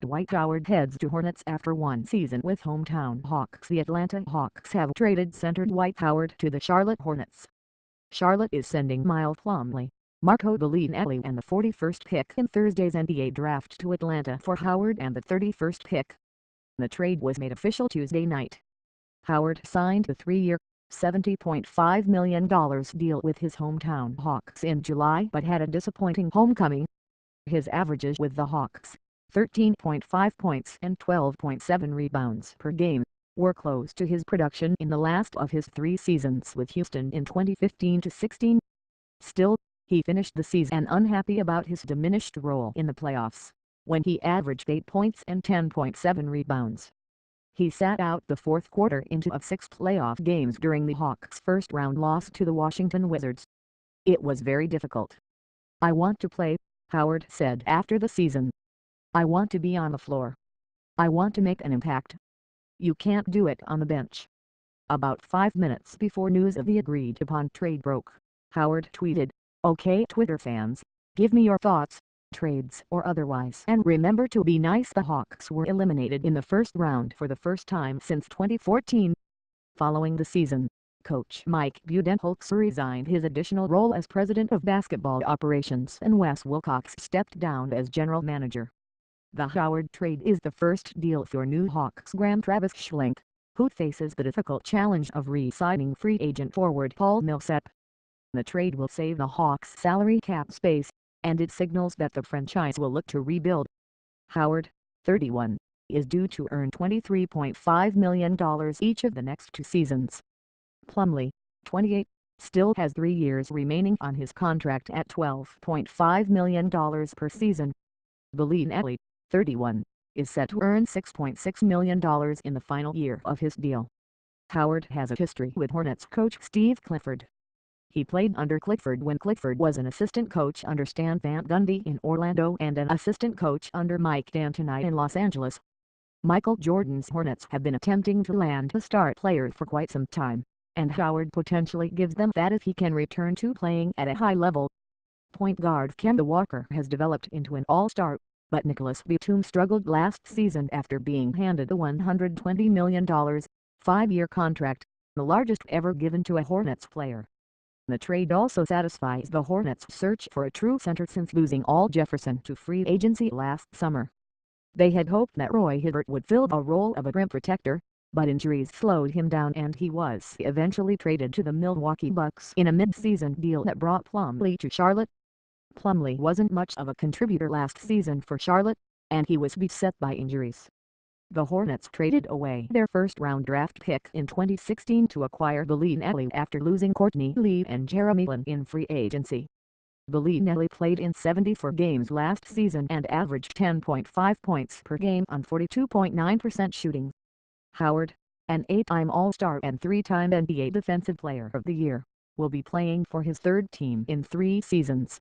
Dwight Howard heads to Hornets after one season with hometown Hawks. The Atlanta Hawks have traded center Dwight Howard to the Charlotte Hornets. Charlotte is sending Miles Plumlee, Marco Bellinelli and the 41st pick in Thursday's NBA draft to Atlanta for Howard and the 31st pick. The trade was made official Tuesday night. Howard signed the 3-year, $70.5 million deal with his hometown Hawks in July but had a disappointing homecoming. His averages with the Hawks, 13.5 points and 12.7 rebounds per game, were close to his production in the last of his 3 seasons with Houston in 2015-16. Still, he finished the season unhappy about his diminished role in the playoffs, when he averaged 8 points and 10.7 rebounds. He sat out the fourth quarter into of 6 playoff games during the Hawks' first-round loss to the Washington Wizards. "It was very difficult. I want to play," Howard said after the season. "I want to be on the floor. I want to make an impact. You can't do it on the bench." About 5 minutes before news of the agreed-upon trade broke, Howard tweeted, "Okay Twitter fans, give me your thoughts, trades or otherwise, and remember to be nice." The Hawks were eliminated in the first round for the first time since 2014. Following the season, coach Mike Budenholzer resigned his additional role as president of basketball operations and Wes Wilcox stepped down as general manager. The Howard trade is the first deal for new Hawks Graham Travis Schlenk, who faces the difficult challenge of re-signing free agent forward Paul Millsap. The trade will save the Hawks salary cap space, and it signals that the franchise will look to rebuild. Howard, 31, is due to earn $23.5 million each of the next 2 seasons. Plumlee, 28, still has 3 years remaining on his contract at $12.5 million per season. Bellinelli, 31, is set to earn $6.6 million in the final year of his deal. Howard has a history with Hornets coach Steve Clifford. He played under Clifford when Clifford was an assistant coach under Stan Van Gundy in Orlando and an assistant coach under Mike D'Antoni in Los Angeles. Michael Jordan's Hornets have been attempting to land a star player for quite some time, and Howard potentially gives them that if he can return to playing at a high level. Point guard Kemba Walker has developed into an all-star, but Nicholas Batum struggled last season after being handed a $120 million, 5-year contract, the largest ever given to a Hornets player. The trade also satisfies the Hornets' search for a true center since losing Al Jefferson to free agency last summer. They had hoped that Roy Hibbert would fill a role of a rim protector, but injuries slowed him down and he was eventually traded to the Milwaukee Bucks in a mid-season deal that brought Plumlee to Charlotte. Plumlee wasn't much of a contributor last season for Charlotte, and he was beset by injuries. The Hornets traded away their first-round draft pick in 2016 to acquire Bellinelli after losing Courtney Lee and Jeremy Lin in free agency. Bellinelli played in 74 games last season and averaged 10.5 points per game on 42.9% shooting. Howard, an 8-time All-Star and 3-time NBA Defensive Player of the Year, will be playing for his third team in 3 seasons.